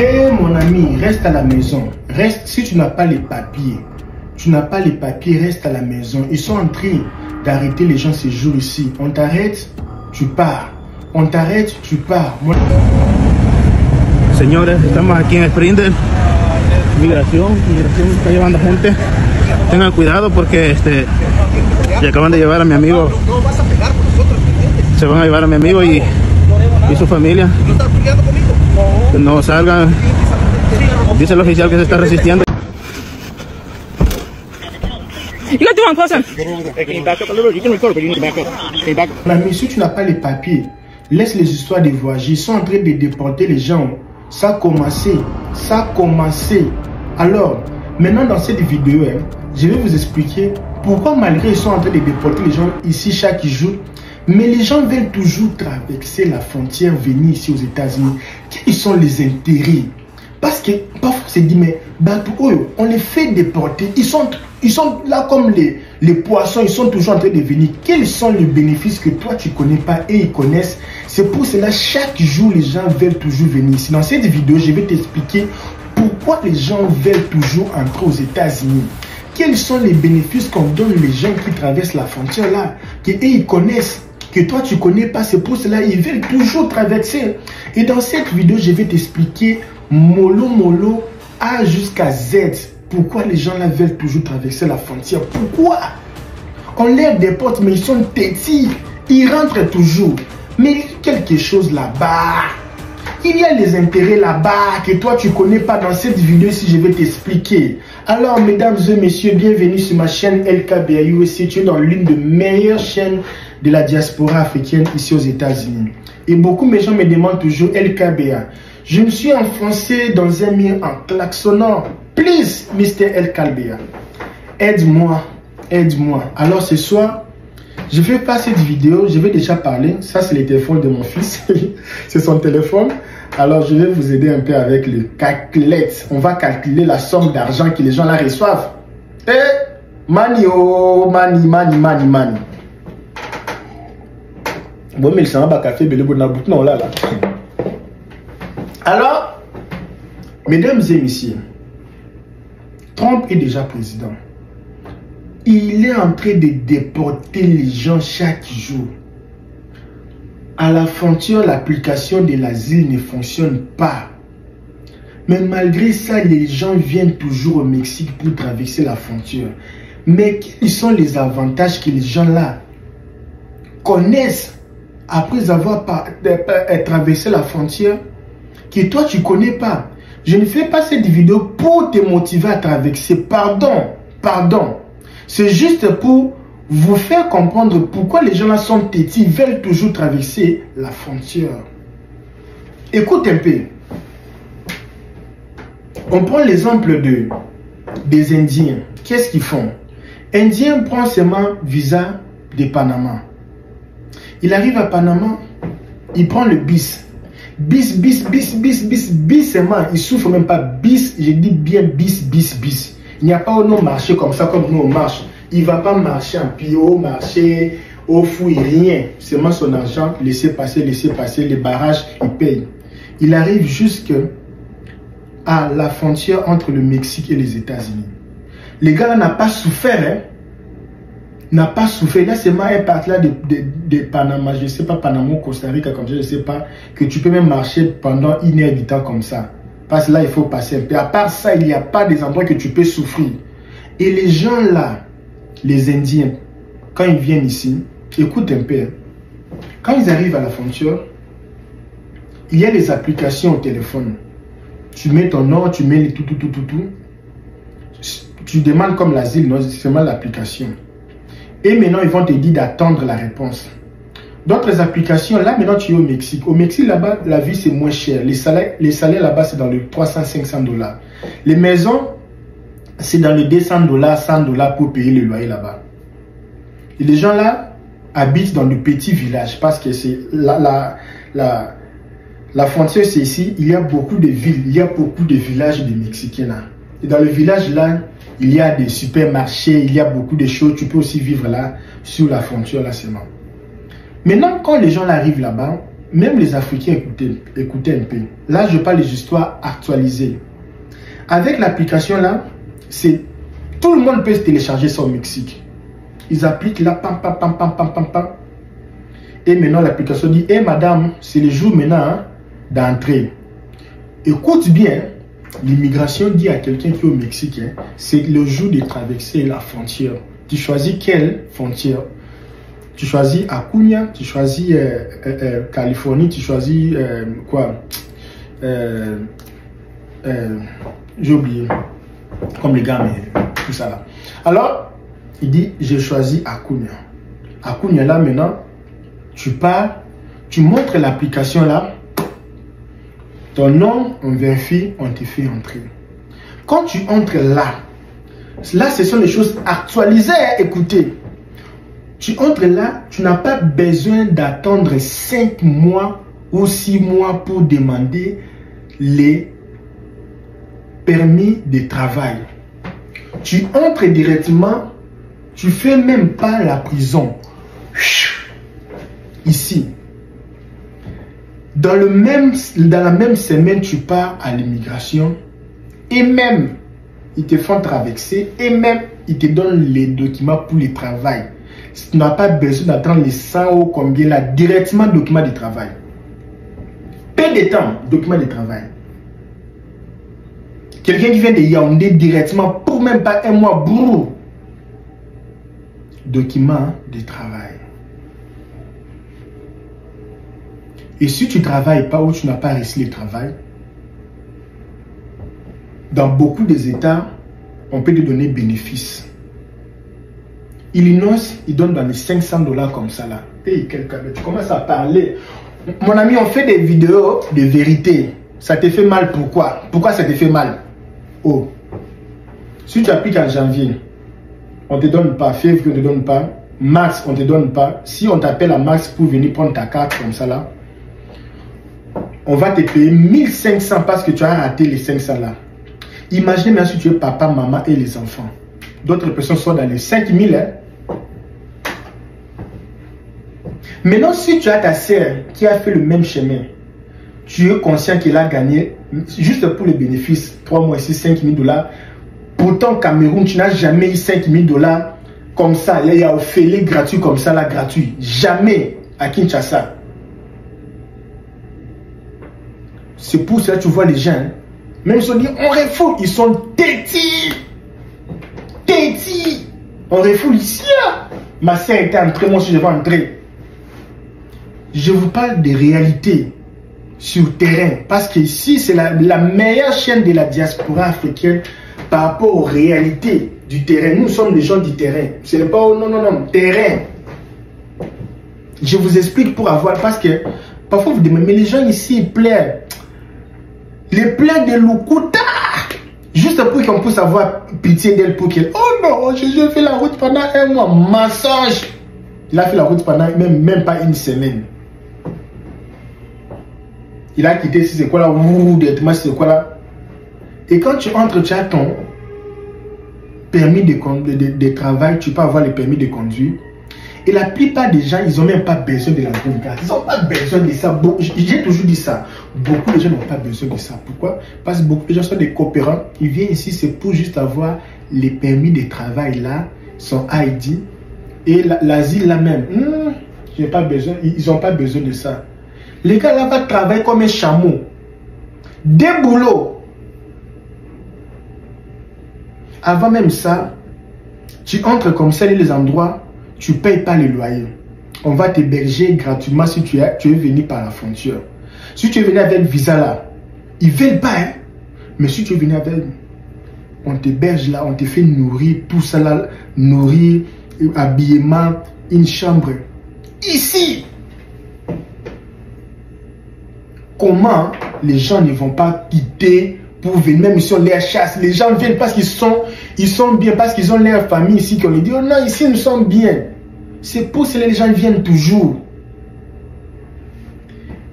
Hé mon ami, reste à la maison. Reste, si tu n'as pas les papiers, reste à la maison. Ils sont en train d'arrêter les gens ces jours ici. On t'arrête, tu pars. On t'arrête, tu pars. Señores, estamos aquí en Sprinter. Migración está llevando gente. Tengan cuidado porque y acaban de llevar a mi amigo. Se van a llevar a mi amigo y su familia. No salgan. Dice el oficial que se está resistiendo. You got the wrong person. Mais si tu n'as pas les papiers, laisse les histoires des voyageurs. Ils sont en train de déporter les gens. Ça a commencé. Alors, maintenant dans cette vidéo, je vais vous expliquer pourquoi malgré ils sont en train de déporter les gens ici chaque jour, mais les gens veulent toujours traverser la frontière, venir ici aux États-Unis. Quels sont les intérêts? Parce que parfois on se dit, mais on les fait déporter. Ils sont là comme les poissons, ils sont toujours en train de venir. Quels sont les bénéfices que toi tu connais pas et ils connaissent? C'est pour cela chaque jour les gens veulent toujours venir ici. Dans cette vidéo, je vais t'expliquer pourquoi les gens veulent toujours entrer aux États-Unis. Quels sont les bénéfices qu'on donne aux gens qui traversent la frontière là, que ils connaissent, que toi tu connais pas. C'est pour cela ils veulent toujours traverser. Et dans cette vidéo, je vais t'expliquer mollo A jusqu'à Z. Pourquoi les gens là veulent toujours traverser la frontière? Pourquoi? On les déporte, mais ils sont têtis. Ils rentrent toujours. Mais il y a quelque chose là-bas. Il y a les intérêts là-bas que toi tu connais pas. Dans cette vidéo si je vais t'expliquer. Alors mesdames et messieurs, bienvenue sur ma chaîne LKBA USA. Tu es dans l'une des meilleures chaînes de la diaspora africaine ici aux États-Unis. Et beaucoup de gens me demandent toujours LKBA. Je me suis enfoncé dans un mur en klaxonnant. Please, Mr. LKBA. Aide-moi. Alors ce soir, je vais pas cette vidéo, je vais déjà parler. Ça, c'est le téléphone de mon fils. C'est son téléphone. Alors, je vais vous aider un peu avec le calculette. On va calculer la somme d'argent que les gens là reçoivent. Money. Bon, mais ça va café, non là. Alors, mesdames et messieurs, Trump est déjà président. Il est en train de déporter les gens chaque jour. À la frontière, l'application de l'asile ne fonctionne pas. Mais malgré ça, les gens viennent toujours au Mexique pour traverser la frontière. Mais quels sont les avantages que les gens là connaissent après avoir traversé la frontière que toi tu connais pas? Je ne fais pas cette vidéo pour te motiver à traverser. Pardon. C'est juste pour vous faire comprendre pourquoi les gens là sont têtis, veulent toujours traverser la frontière. Écoute un peu. On prend l'exemple des Indiens. Qu'est-ce qu'ils font? Indien prend seulement visa de Panama. Il arrive à Panama, il prend le bis. Bis seulement. Il souffre même pas. Bis, je dis bien bis. Il n'y a pas un marché comme ça, comme nous on marche. Il ne va pas marcher en pied, au marché, au fouille, rien. Seulement son argent, laissez passer, les barrages, il paye. Il arrive jusqu'à la frontière entre le Mexique et les États-Unis. Les gars n'ont pas souffert, n'a pas souffert. Là, c'est un parti là de Panama, je ne sais pas, Panama, Costa Rica, comme ça, je ne sais pas, que tu peux même marcher pendant 1 heure du temps comme ça. Parce que là, il faut passer un peu. À part ça, il n'y a pas des endroits que tu peux souffrir. Et les gens là, les Indiens, quand ils viennent ici, écoute un peu. Quand ils arrivent à la frontière, il y a des applications au téléphone. Tu mets ton nom, tu mets tout. Tu demandes comme l'asile, non, c'est seulement l'application. Et maintenant, ils vont te dire d'attendre la réponse. D'autres applications, là maintenant tu es au Mexique. Au Mexique, là-bas, la vie c'est moins cher. Les salaires là-bas, c'est dans les 300-500 $. Les maisons, c'est dans les 200 $, 100 $ pour payer le loyer là-bas. Et les gens là habitent dans de petits villages parce que c'est la frontière, c'est ici. Il y a beaucoup de villes, il y a beaucoup de villages des Mexicains là. Et dans le village là, il y a des supermarchés, il y a beaucoup de choses. Tu peux aussi vivre là, sur la frontière là seulement. Maintenant, quand les gens arrivent là-bas, même les Africains, écoutez un peu. Là, je parle des histoires actualisées. Avec l'application là, tout le monde peut se télécharger ça au Mexique. Ils appliquent là, pam, pam, pam, pam, pam, pam, pam. Et maintenant, l'application dit, hé madame, c'est le jour maintenant hein, d'entrer. Écoute bien, l'immigration dit à quelqu'un qui est au Mexique, hein, c'est le jour de traverser la frontière. Tu choisis quelle frontière? Tu choisis Acuña, tu choisis Californie, tu choisis quoi? J'ai oublié. Comme les gars, mais tout ça là. Alors, il dit, j'ai choisi Acuña. Acuña là maintenant, tu pars, tu montres l'application là, ton nom, on vérifie, on te fait entrer. Quand tu entres là, ce sont les choses actualisées, écoutez. Tu entres là, tu n'as pas besoin d'attendre 5 mois ou 6 mois pour demander les permis de travail. Tu entres directement, tu fais même pas la prison. Ici. Dans la même semaine, tu pars à l'immigration et même, ils te font traverser et même, ils te donnent les documents pour le travail. Tu n'as pas besoin d'attendre les 100 ou combien là, directement document de travail. Peu de temps, document de travail. Quelqu'un qui vient de Yaoundé directement, pour même pas un mois, bourreau. Document de travail. Et si tu ne travailles pas ou tu n'as pas réussi le travail, dans beaucoup des États, on peut te donner bénéfice. Illinois, il donne dans les $500 comme ça là. Hey, quelqu'un, tu commences à parler. Mon ami, on fait des vidéos de vérité. Ça te fait mal, pourquoi? Pourquoi ça te fait mal? Oh. Si tu appliques en janvier, on ne te donne pas. Février, on ne te donne pas. Mars, on ne te donne pas. Si on t'appelle à mars pour venir prendre ta carte comme ça là, on va te payer 1500 parce que tu as raté les 500 là. Imaginez maintenant si tu es papa, maman et les enfants. D'autres personnes sont dans les 5000. Hein? Maintenant, si tu as ta sœur qui a fait le même chemin, tu es conscient qu'elle a gagné, juste pour le bénéfice, 3 mois ici, $5000. Pourtant, Cameroun, tu n'as jamais eu $5000 comme ça. Il y a offert gratuit comme ça, là, gratuit. Jamais à Kinshasa. C'est pour ça que tu vois les gens, hein, même si on dit on refoule, ils sont têtis. Têtis. On refoule ici. Ma soeur était entrée, moi aussi je vais entrer. Je vous parle de réalité sur terrain. Parce que ici, c'est la meilleure chaîne de la diaspora africaine par rapport aux réalités du terrain. Nous sommes des gens du terrain. Ce n'est pas non, terrain. Je vous explique pour avoir, parce que parfois vous demandez, mais les gens ici, ils plaident. Les plaies de Lukuta. Juste pour qu'on puisse avoir pitié d'elle pour qu'elle... Oh non, je fais la route pendant un mois. Massage. Il a fait la route pendant même pas une semaine. Il a quitté, si c'est quoi là, directement, si c'est quoi là. Et quand tu entres, tu as ton permis de travail, tu peux avoir le permis de conduire. Et la plupart des gens, ils n'ont même pas besoin de la green card. Ils n'ont pas besoin de ça. J'ai toujours dit ça. Beaucoup de gens n'ont pas besoin de ça. Pourquoi? Parce que beaucoup de gens sont des coopérants. Ils viennent ici, c'est pour juste avoir les permis de travail là, son ID. Et l'asile là même. J'ai pas besoin. Ils n'ont pas besoin de ça. Les gars là vont travailler comme un chameau. Des boulots. Avant même ça, tu entres comme ça dans les endroits. Tu ne payes pas le loyer. On va t'héberger gratuitement si tu es venu par la frontière. Si tu es venu avec visa là, ils ne veulent pas. Hein? Mais si tu es venu avec, on t'héberge là, on te fait nourrir, tout ça là, nourrir, habillement, une chambre. Ici, comment les gens ne vont pas quitter pour venir, même si on les chasse, les gens viennent parce qu'ils sont bien, parce qu'ils ont leur famille ici, qu'on les dit, oh non, ici nous sommes bien. C'est pour cela que les gens viennent toujours.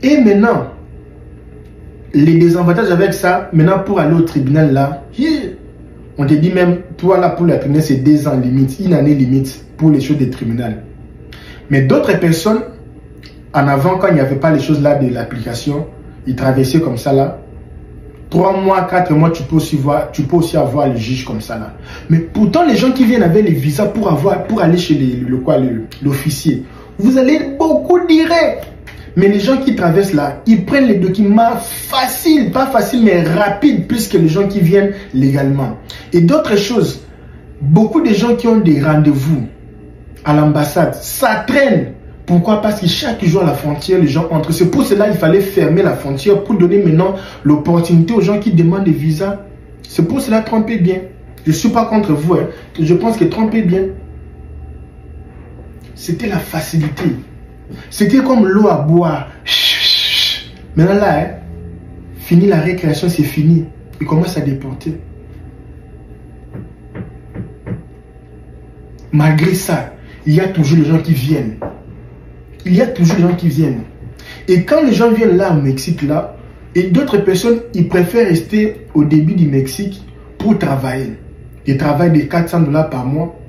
Et maintenant, les désavantages avec ça, maintenant pour aller au tribunal là, on te dit même, toi là pour le tribunal c'est 2 ans limite, 1 année limite pour les choses des tribunaux. Mais d'autres personnes, En avant, quand il n'y avait pas les choses là de l'application, ils traversaient comme ça là. 3 mois, 4 mois, tu peux aussi avoir le juge comme ça là. Mais pourtant, les gens qui viennent avec les visas pour aller chez l'officier, vous allez beaucoup direct. Mais les gens qui traversent là, ils prennent les documents faciles, pas faciles, mais rapides, plus que les gens qui viennent légalement. Et d'autres choses, beaucoup de gens qui ont des rendez-vous à l'ambassade, ça traîne. Pourquoi? Parce que chaque jour à la frontière, les gens entrent. C'est pour cela qu'il fallait fermer la frontière pour donner maintenant l'opportunité aux gens qui demandent des visas. C'est pour cela, trompez bien. Je ne suis pas contre vous. Hein. Je pense que trompez bien. C'était la facilité. C'était comme l'eau à boire. Maintenant là, hein, fini la récréation, c'est fini. Ils commencent à déporter. Malgré ça, il y a toujours les gens qui viennent. Il y a toujours des gens qui viennent. Et quand les gens viennent là au Mexique, là, et d'autres personnes, ils préfèrent rester au début du Mexique pour travailler. Ils travaillent de $400 par mois.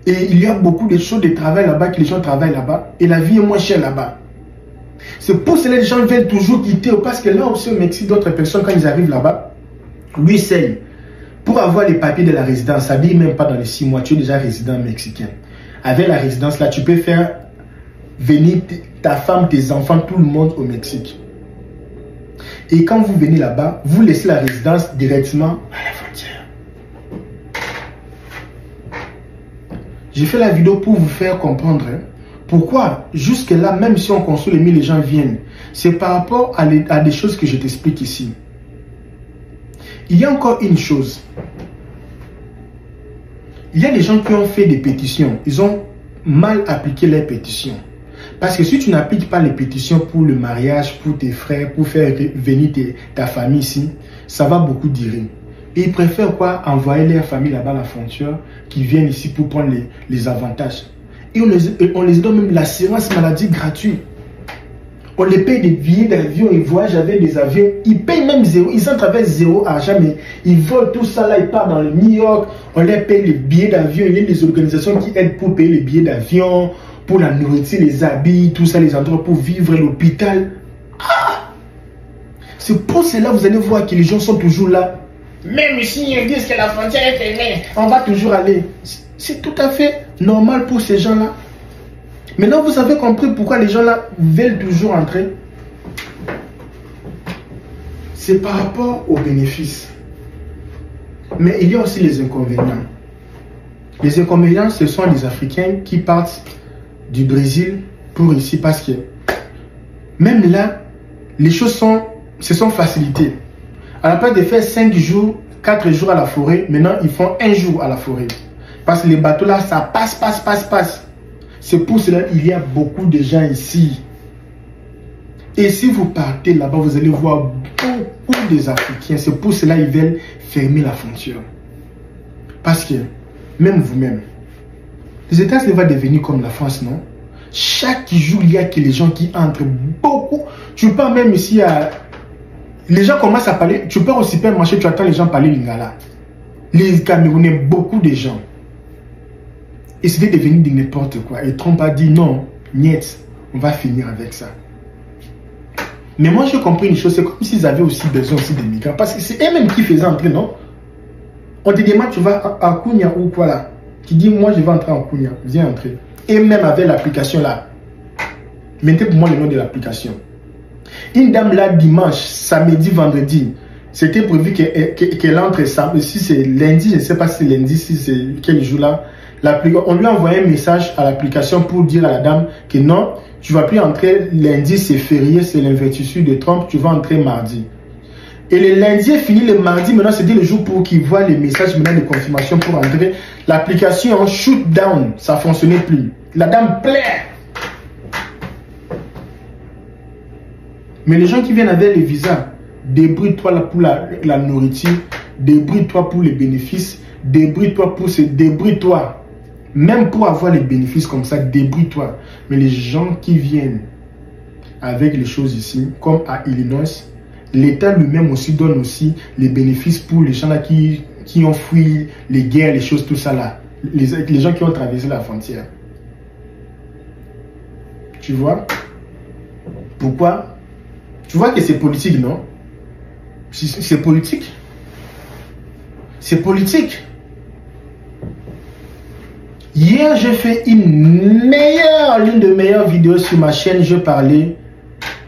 Et il y a beaucoup de choses de travail là-bas, que les gens travaillent là-bas. Et la vie est moins chère là-bas. C'est pour cela que les gens viennent toujours quitter. Parce que là aussi au Mexique, d'autres personnes, quand ils arrivent là-bas, lui sait. Pour avoir les papiers de la résidence, ça dit même pas dans les 6 mois, tu es déjà résident mexicain. Avec la résidence là, tu peux faire venir ta femme, tes enfants, tout le monde au Mexique. Et quand vous venez là-bas, vous laissez la résidence directement à la frontière. J'ai fait la vidéo pour vous faire comprendre pourquoi jusque-là, même si on construit les 1000, les gens viennent. C'est par rapport à des choses que je t'explique ici. Il y a encore une chose. Il y a des gens qui ont fait des pétitions. Ils ont mal appliqué leurs pétitions. Parce que si tu n'appliques pas les pétitions pour le mariage, pour tes frères, pour faire venir ta famille ici, ça va beaucoup durer. Et ils préfèrent quoi? Envoyer leur famille là-bas à la frontière, qui viennent ici pour prendre les avantages. Et on les donne même l'assurance maladie gratuite. On les paye des billets d'avion, ils voyagent avec des avions, ils payent même zéro, ils entrent avec zéro argent, mais ils volent tout ça là, ils partent dans le New York, on leur paye les billets d'avion, il y a des organisations qui aident pour payer les billets d'avion, pour la nourriture, les habits, tout ça, les endroits pour vivre, l'hôpital. Ah! C'est pour cela que vous allez voir que les gens sont toujours là. Même si ils disent que la frontière est fermée, on va toujours aller. C'est tout à fait normal pour ces gens-là. Maintenant, vous avez compris pourquoi les gens-là veulent toujours entrer. C'est par rapport aux bénéfices. Mais il y a aussi les inconvénients. Les inconvénients, ce sont les Africains qui partent du Brésil pour ici parce que même là, les choses se sont facilitées. À la place de faire 5 jours, 4 jours à la forêt, maintenant ils font 1 jour à la forêt. Parce que les bateaux là, ça passe. C'est pour cela qu'il y a beaucoup de gens ici. Et si vous partez là-bas, vous allez voir beaucoup des Africains. C'est pour cela qu'ils veulent fermer la frontière. Parce que, même vous-même, les États-Unis vont devenir comme la France, non? Chaque jour, il y a que les gens qui entrent beaucoup. Tu pars même ici à... Les gens commencent à parler. Tu pars au supermarché, tu attends les gens parler lingala. Les Camerounais, beaucoup de gens. Et c'était devenu de n'importe quoi. Et Trump a dit non, niet, on va finir avec ça. Mais moi, j'ai compris une chose, c'est comme s'ils avaient aussi besoin aussi des migrants. Parce que c'est eux-mêmes qui faisaient entrer, non? On te demande, tu vas à Kounia ou quoi là? Tu dis, moi, je vais entrer en Kounia. Viens entrer. Et même avec l'application là. Mettez pour moi le nom de l'application. Une dame là, dimanche, samedi, vendredi, c'était prévu qu'elle entre samedi. Si c'est lundi, je ne sais pas si c'est lundi, si c'est quel jour là. On lui a envoyé un message à l'application pour dire à la dame que non, tu ne vas plus entrer lundi, c'est férié, c'est l'investiture de Trump, tu vas entrer mardi. Et le lundi est fini, le mardi, maintenant c'était le jour pour qu'il voit les messages maintenant de confirmation pour entrer. L'application en shoot down, ça ne fonctionnait plus. La dame plaît. Mais les gens qui viennent avec les visas, débrouille-toi pour la nourriture, débrouille-toi pour les bénéfices, débrouille-toi pour ce débrouille-toi. Même pour avoir les bénéfices comme ça, débrouille-toi. Mais les gens qui viennent avec les choses ici, comme à Illinois, l'État lui-même aussi donne aussi les bénéfices pour les gens là qui ont fui les guerres, les choses, tout ça là. Les gens qui ont traversé la frontière. Tu vois? Pourquoi? Tu vois que c'est politique, non? C'est politique. C'est politique. Hier, j'ai fait l'une de meilleures vidéos sur ma chaîne. Je parlais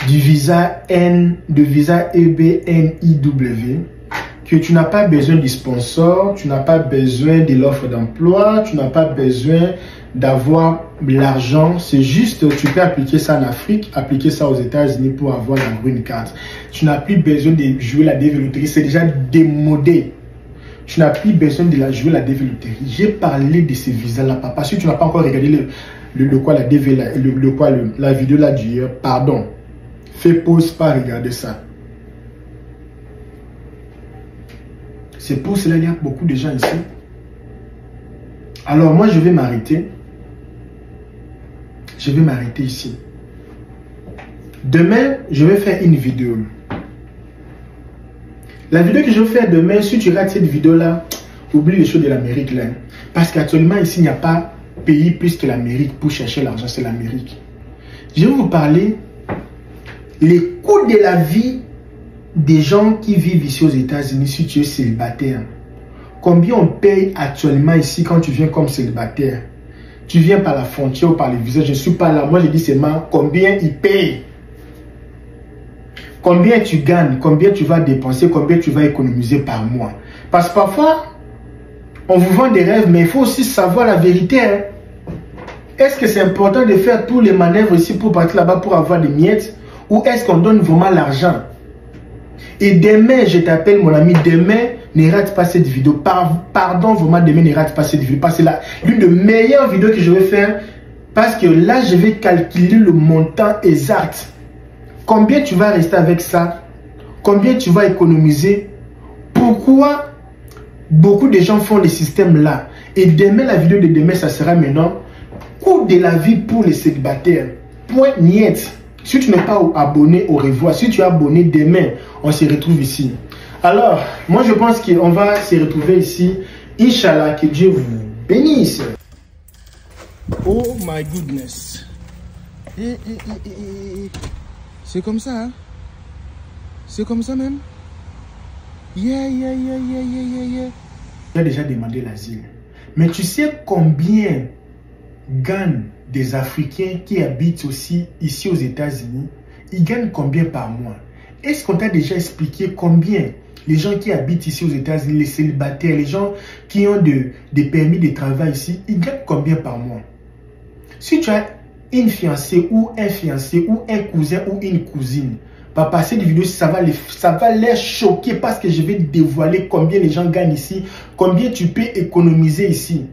du visa visa EBNIW. Que tu n'as pas besoin du sponsor, tu n'as pas besoin de l'offre d'emploi, tu n'as pas besoin d'avoir l'argent. C'est juste, tu peux appliquer ça en Afrique, appliquer ça aux États-Unis pour avoir la green card. Tu n'as plus besoin de jouer la développerie, c'est déjà démodé. Tu n'as plus besoin de la jouer la développerie. J'ai parlé de ces visas-là, papa. Si tu n'as pas encore regardé la vidéo là d'hier, pardon. Fais pause, pas regarder ça. C'est pour cela qu'il y a beaucoup de gens ici. Alors moi, je vais m'arrêter. Je vais m'arrêter ici. Demain, je vais faire une vidéo. La vidéo que je vais faire demain, si tu rates cette vidéo-là, oublie les choses de l'Amérique là. Parce qu'actuellement, ici, il n'y a pas pays plus que l'Amérique pour chercher l'argent, c'est l'Amérique. Je vais vous parler les coûts de la vie des gens qui vivent ici aux États-Unis si tu es célibataire. Combien on paye actuellement ici quand tu viens comme célibataire? Tu viens par la frontière ou par les visas? Je ne suis pas là. Moi, je dis seulement combien ils payent. Combien tu gagnes, combien tu vas dépenser, combien tu vas économiser par mois. Parce que parfois, on vous vend des rêves, mais il faut aussi savoir la vérité. Hein. Est-ce que c'est important de faire tous les manœuvres ici pour partir là-bas pour avoir des miettes? Ou est-ce qu'on donne vraiment l'argent? Et demain, je t'appelle mon ami, demain, ne rate pas cette vidéo. Pardon, vraiment, demain, ne rate pas cette vidéo. Parce que c'est l'une des meilleures vidéos que je vais faire. Parce que là, je vais calculer le montant exact. Combien tu vas rester avec ça? Combien tu vas économiser? Pourquoi beaucoup de gens font les systèmes là? Et demain, la vidéo de demain, ça sera maintenant coût de la vie pour les célibataires. Point niet. Si tu n'es pas abonné, au revoir. Si tu es abonné, demain, on se retrouve ici. Alors, moi je pense qu'on va se retrouver ici. Inch'Allah, que Dieu vous bénisse. Oh my goodness. C'est comme ça, hein? C'est comme ça même? Yeah. J'ai déjà demandé l'asile. Mais tu sais combien gagnent des Africains qui habitent aussi ici aux États-Unis? Ils gagnent combien par mois? Est-ce qu'on t'a déjà expliqué combien les gens qui habitent ici aux États-Unis, les célibataires, les gens qui ont des permis de travail ici, ils gagnent combien par mois? Si tu as une fiancée ou un fiancé ou un cousin ou une cousine, papa, cette vidéo, ça va les choquer parce que je vais dévoiler combien les gens gagnent ici, combien tu peux économiser ici.